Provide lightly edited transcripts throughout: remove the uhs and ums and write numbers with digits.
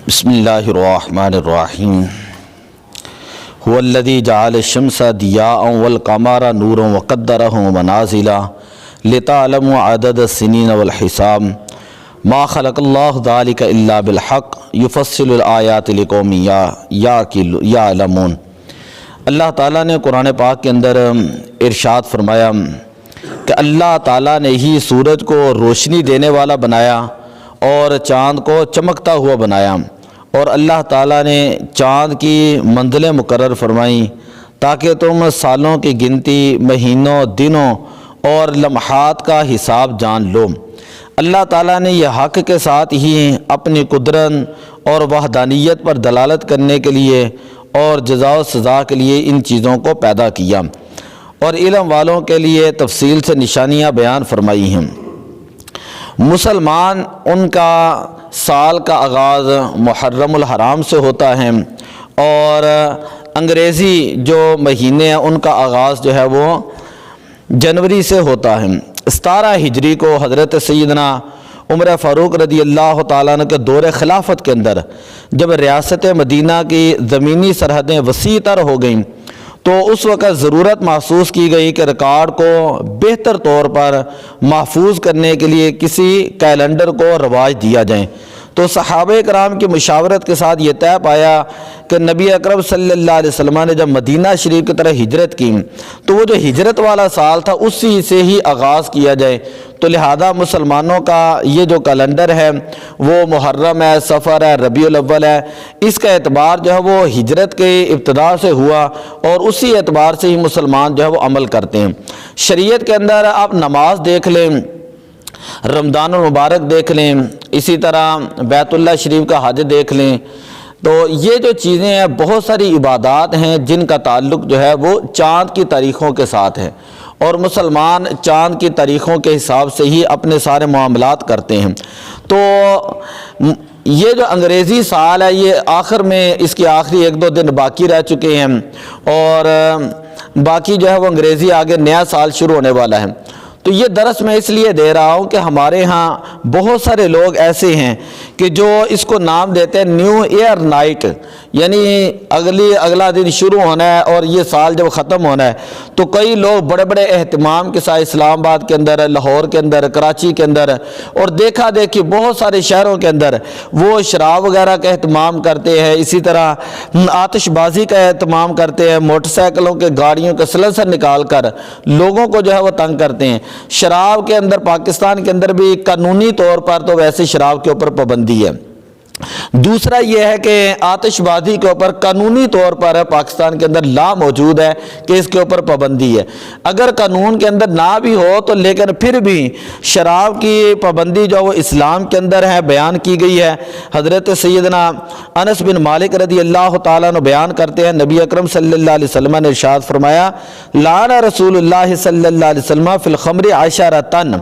بسم اللہ الرحمن الرحیم هو الذی جعل الشمس ضیاء والقمر نورا وقدرہ منازل لتعلموا عدد السنین والحساب ما خلق اللہ ذلک الا بالحق یفصل الآیات لقوم یعلمون۔ اللہ تعالیٰ نے قرآن پاک کے اندر ارشاد فرمایا کہ اللہ تعالیٰ نے ہی سورج کو روشنی دینے والا بنایا اور چاند کو چمکتا ہوا بنایا، اور اللہ تعالیٰ نے چاند کی منزلیں مقرر فرمائیں تاکہ تم سالوں کی گنتی، مہینوں، دنوں اور لمحات کا حساب جان لو۔ اللہ تعالیٰ نے یہ حق کے ساتھ ہی اپنی قدرت اور وحدانیت پر دلالت کرنے کے لیے اور جزا و سزا کے لیے ان چیزوں کو پیدا کیا، اور علم والوں کے لیے تفصیل سے نشانیاں بیان فرمائی ہیں۔ مسلمان ان کا سال کا آغاز محرم الحرام سے ہوتا ہے، اور انگریزی جو مہینے ہیں ان کا آغاز جو ہے وہ جنوری سے ہوتا ہے۔ 17 ہجری کو حضرت سیدنا عمر فاروق رضی اللہ تعالیٰ عنہ کے دور خلافت کے اندر جب ریاست مدینہ کی زمینی سرحدیں وسیع تر ہو گئیں تو اس وقت ضرورت محسوس کی گئی کہ ریکارڈ کو بہتر طور پر محفوظ کرنے کے لیے کسی کیلنڈر کو رواج دیا جائے۔ تو صحابہ کرام کی مشاورت کے ساتھ یہ طے پایا کہ نبی اکرم صلی اللہ علیہ وسلم نے جب مدینہ شریف کی طرف ہجرت کی تو وہ جو ہجرت والا سال تھا اسی سے ہی آغاز کیا جائے، تو لہذا مسلمانوں کا یہ جو کیلنڈر ہے وہ محرم ہے، صفر ہے، ربیع الاول ہے، اس کا اعتبار جو ہے وہ ہجرت کے ابتدا سے ہوا، اور اسی اعتبار سے ہی مسلمان جو ہے وہ عمل کرتے ہیں۔ شریعت کے اندر آپ نماز دیکھ لیں، رمضان المبارک دیکھ لیں، اسی طرح بیت اللہ شریف کا حج دیکھ لیں، تو یہ جو چیزیں ہیں بہت ساری عبادات ہیں جن کا تعلق جو ہے وہ چاند کی تاریخوں کے ساتھ ہے، اور مسلمان چاند کی تاریخوں کے حساب سے ہی اپنے سارے معاملات کرتے ہیں۔ تو یہ جو انگریزی سال ہے یہ آخر میں اس کی آخری 1-2 دن باقی رہ چکے ہیں، اور باقی جو ہے وہ انگریزی آگے نیا سال شروع ہونے والا ہے۔ تو یہ درس میں اس لیے دے رہا ہوں کہ ہمارے ہاں بہت سارے لوگ ایسے ہیں کہ جو اس کو نام دیتے ہیں نیو ایئر نائٹ، یعنی اگلا دن شروع ہونا ہے اور یہ سال جب ختم ہونا ہے، تو کئی لوگ بڑے بڑے اہتمام کے ساتھ اسلام آباد کے اندر، لاہور کے اندر، کراچی کے اندر اور دیکھا دیکھی بہت سارے شہروں کے اندر وہ شراب وغیرہ کا اہتمام کرتے ہیں، اسی طرح آتش بازی کا اہتمام کرتے ہیں، موٹر سائیکلوں کے گاڑیوں کے سلنسر نکال کر لوگوں کو جو ہے وہ تنگ کرتے ہیں۔ شراب کے اندر پاکستان کے اندر بھی قانونی طور پر تو ویسے شراب کے اوپر پابندی ہے۔ دوسرا یہ ہے کہ آتش بازی کے اوپر قانونی طور پر پاکستان کے اندر لا موجود ہے کہ اس کے اوپر پابندی ہے۔ اگر قانون کے اندر نہ بھی ہو تو لیکن پھر بھی شراب کی پابندی جو وہ اسلام کے اندر ہے بیان کی گئی ہے۔ حضرت سیدنا انس بن مالک رضی اللہ تعالیٰ عنہ بیان کرتے ہیں، نبی اکرم صلی اللہ علیہ وسلم نے ارشاد فرمایا، لعن رسول اللہ صلی اللہ علیہ وسلم فی الخمر 10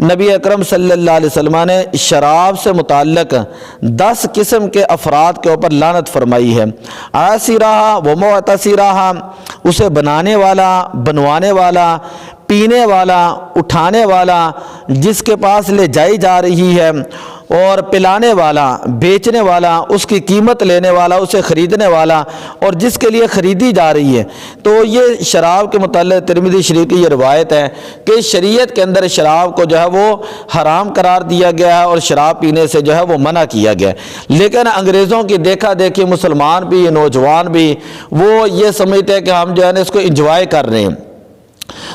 نبی اکرم صلی اللہ علیہ وسلم نے شراب سے متعلق 10 قسم کے افراد کے اوپر لعنت فرمائی ہے۔ عاصرہ و معتصرہ، اسے بنانے والا، بنوانے والا، پینے والا، اٹھانے والا، جس کے پاس لے جائی جا رہی ہے، اور پلانے والا، بیچنے والا، اس کی قیمت لینے والا، اسے خریدنے والا، اور جس کے لیے خریدی جا رہی ہے۔ تو یہ شراب کے متعلق ترمذی شریف کی یہ روایت ہے کہ شریعت کے اندر شراب کو جو ہے وہ حرام قرار دیا گیا ہے، اور شراب پینے سے جو ہے وہ منع کیا گیا ہے۔ لیکن انگریزوں کی دیکھا دیکھی مسلمان بھی، نوجوان بھی، وہ یہ سمجھتے ہیں کہ ہم جو ہے نا اس کو انجوائے کر رہے ہیں۔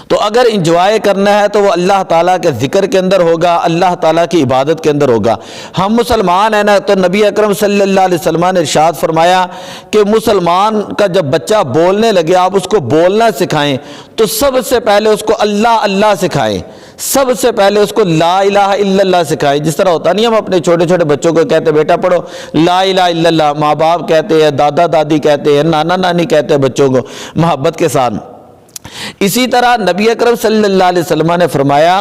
تو اگر انجوائے کرنا ہے تو وہ اللہ تعالیٰ کے ذکر کے اندر ہوگا، اللہ تعالیٰ کی عبادت کے اندر ہوگا۔ ہم مسلمان ہیں نا، تو نبی اکرم صلی اللہ علیہ وسلم نے ارشاد فرمایا کہ مسلمان کا جب بچہ بولنے لگے آپ اس کو بولنا سکھائیں تو سب سے پہلے اس کو اللہ اللہ سکھائیں، سب سے پہلے اس کو لا الہ الا اللہ سکھائیں۔ جس طرح ہوتا نہیں ہم اپنے چھوٹے چھوٹے بچوں کو کہتے ہیں بیٹا پڑھو لا الہ الا اللہ، ماں باپ کہتے ہیں، دادا دادی کہتے ہیں، نانا نانی کہتے ہیں بچوں کو محبت کے ساتھ۔ اسی طرح نبی اکرم صلی اللہ علیہ وسلم نے فرمایا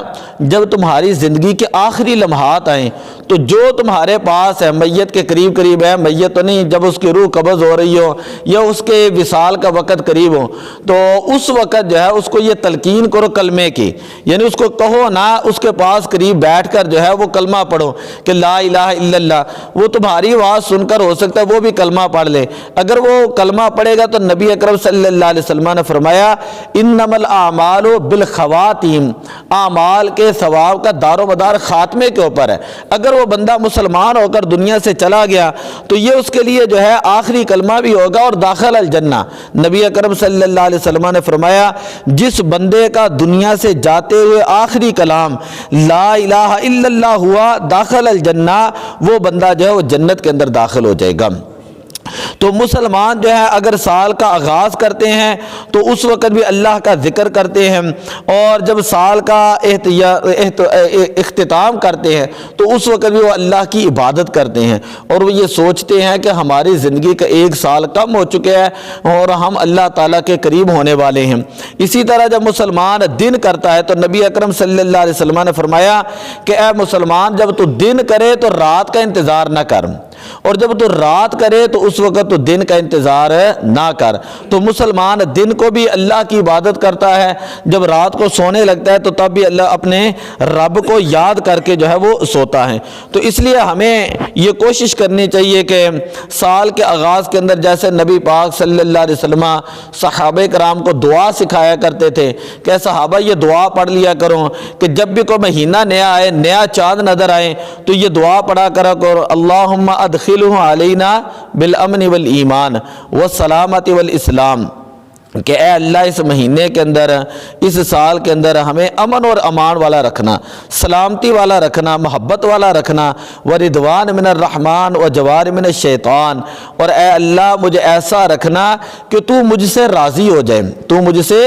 جب تمہاری زندگی کے آخری لمحات آئیں تو جو تمہارے پاس ہے، میت کے قریب قریب ہے، میت تو نہیں، جب اس کی روح قبض ہو رہی ہو یا اس کے وصال کا وقت قریب ہو، تو اس وقت جو ہے اس کو یہ تلقین کرو کلمے کی، یعنی اس کو کہو نا، اس کے پاس قریب بیٹھ کر جو ہے وہ کلمہ پڑھو کہ لا الہ الا اللہ۔ وہ تمہاری آواز سن کر ہو سکتا ہے وہ بھی کلمہ پڑھ لے، اگر وہ کلمہ پڑھے گا تو نبی اکرم صلی اللہ علیہ وسلم نے فرمایا انما الاعمال بالخواتیم، اعمال کے ثواب کا دار و مدار خاتمے کے اوپر ہے۔ اگر وہ بندہ مسلمان ہو کر دنیا سے چلا گیا تو یہ اس کے لیے جو ہے آخری کلمہ بھی ہوگا اور داخل الجنہ۔ نبی اکرم صلی اللہ علیہ وسلم نے فرمایا جس بندے کا دنیا سے جاتے ہوئے آخری کلام لا الہ الا اللہ ہوا داخل الجنہ، وہ بندہ جو ہے وہ جنت کے اندر داخل ہو جائے گا۔ تو مسلمان جو ہے اگر سال کا آغاز کرتے ہیں تو اس وقت بھی اللہ کا ذکر کرتے ہیں، اور جب سال کا اختتام کرتے ہیں تو اس وقت بھی وہ اللہ کی عبادت کرتے ہیں، اور وہ یہ سوچتے ہیں کہ ہماری زندگی کا 1 سال کم ہو چکا ہے اور ہم اللہ تعالیٰ کے قریب ہونے والے ہیں۔ اسی طرح جب مسلمان دن کرتا ہے تو نبی اکرم صلی اللہ علیہ وسلم نے فرمایا کہ اے مسلمان جب تو دن کرے تو رات کا انتظار نہ کر، اور جب تو رات کرے تو اس وقت تو دن کا انتظار نہ کر۔ تو مسلمان دن کو بھی اللہ کی عبادت کرتا ہے، جب رات کو سونے لگتا ہے تو تب بھی اللہ اپنے رب کو یاد کر کے جو ہے وہ سوتا ہے۔ تو اس لیے ہمیں یہ کوشش کرنی چاہیے کہ سال کے آغاز کے اندر جیسے نبی پاک صلی اللہ علیہ وسلم صحابہ کرام کو دعا سکھایا کرتے تھے کہ صحابہ یہ دعا پڑھ لیا کرو کہ جب بھی کوئی مہینہ نیا آئے، نیا چاند نظر آئے تو یہ دعا پڑھا کرا کرو اللہم ادخلہ علینا بالامن والایمان والسلامت والاسلام، کہ اے اللہ اس مہینے کے اندر، اس سال کے اندر ہمیں امن اور امان والا رکھنا، سلامتی والا رکھنا، محبت والا رکھنا، ورضوان من الرحمن وجوار من الشیطان، اور اے اللہ مجھے ایسا رکھنا کہ تو مجھ سے راضی ہو جائے، تو مجھ سے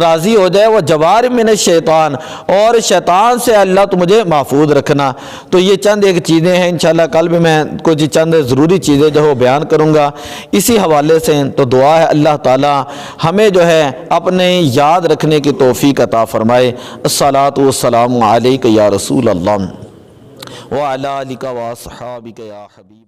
راضی ہو جائے، وجوار من الشیطان، اور شیطان سے اللہ تو مجھے محفوظ رکھنا۔ تو یہ چند ایک چیزیں ہیں، انشاءاللہ کل بھی میں کچھ چند ضروری چیزیں جو وہ بیان کروں گا اسی حوالے سے۔ تو دعا ہے اللہ تعالیٰ ہمیں جو ہے اپنے یاد رکھنے کی توفیق عطا فرمائے۔ الصلاۃ والسلام علیک یا رسول اللہ وعلی آلک واصحابک یا حبیب